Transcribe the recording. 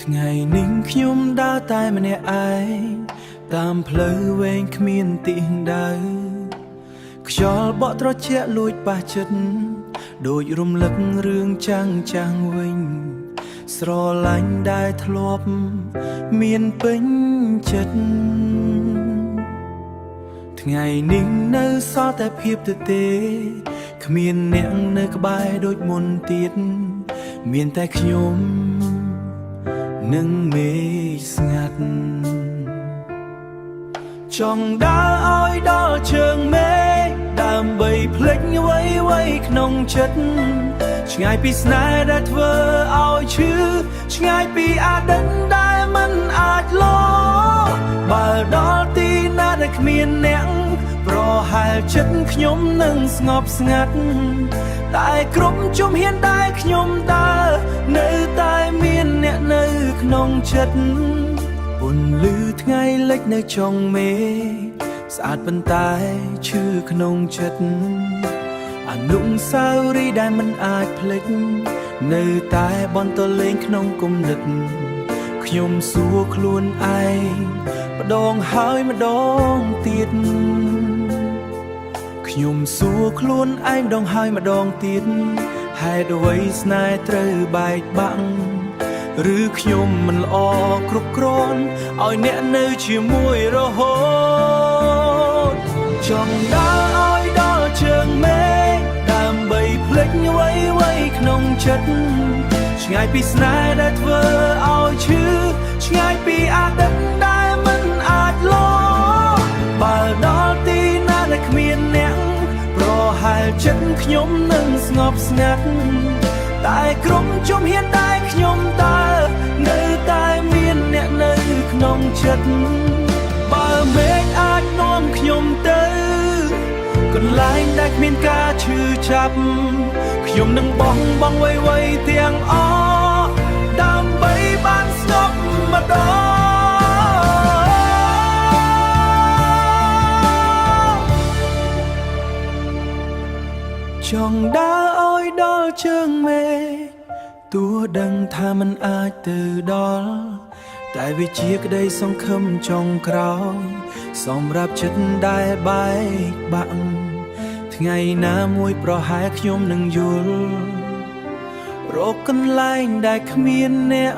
ថ្ងៃនេះខ្ញុំដើរតែម្នាក់ឯងតាមផ្លូវវែងគ្មានទីដៅខ្យល់បក់ត្រជាក់លួចប៉ះចិត្តដូចរំលឹករឿងចាំងវិញស្រឡាញ់ដែលធ្លាប់មានពេញចិត្តថ្ងៃនេះនៅសល់តែភាពទទេគ្មានអ្នកនៅក្បែរដូចមុនទៀតមានតែខ្ញុំនឹងមេឃស្ងាត់ចង់ដើរឲ្យដល់ជើងមេឃដើម្បីភ្លេចអ្វីក្នុងចិត្តឆ្ងាយពីស្នេហ៍ដែលធ្វើឲ្យឈឺឆ្ងាយពីអតីតដែលមិនអាចលបើដល់ទីណាដែលគ្មានអ្នកប្រហែលចិត្តខ្ញុំនឹងស្ងប់ស្ងាត់តែគ្រប់ជំហានដែលខ្ញុំដើរនៅតែមានអ្នកនៅក្នុងចិត្តពន្លឺថ្ងៃលិចនៅចុងមេឃស្អាតប៉ុន្តែឈឺក្នុងចិត្តអនុស្សាវរីយ៍ដែលមិនអាចភ្លេចនៅតែបន្តលេងក្នុងគំនិតខ្ញុំសួរខ្លួនឯងម្ដងហើយម្ដងទៀតខ្ញុំសួរខ្លួនឯងម្ដងហើយម្ដងទៀតហេតុអ្វីស្នេហ៍ត្រូវបែកបាក់ឬខ្ញុំមិនល្អគ្រប់គ្រាន់ឲ្យអ្នកនៅជាមួយរហូតចង់ដើរឲ្យដល់ជើងមេឃដើម្បីភ្លេចអ្វីក្នុងចិត្តឆ្ងាយពីស្នេហ៍ដែលធ្វើឲ្យឈឺឆ្ងាយពីអតីតដែលមិនអាចលបើដល់ទីណាដែលគ្មានអ្នកប្រហែលចិត្តខ្ញុំនឹងស្ងប់ស្ងាត់តែគ្រប់ជំហានដែលខ្ញុំដើរនៅតែមានអ្នកនៅក្នុងចិត្តបើមេឃអាចនាំខ្ញុំទៅកន្លែងដែលគ្មានការឈឺចាប់ខ្ញុំនឹងបោះបង់អ្វីទាំងអស់ដើម្បីបានស្ងប់ម្ដងចង់ដើរឲ្យដល់ជើងមេឃទោះដឹងថាมันអាចទៅដល់តែវាជាក្តីសង្ឃឹមចុងក្រោយសម្រាប់ចិត្តដែលបែកបាក់ថ្ងៃណាមួយប្រហែលខ្ញុំនឹងយល់រកកន្លែងដែលគ្មានអ្នក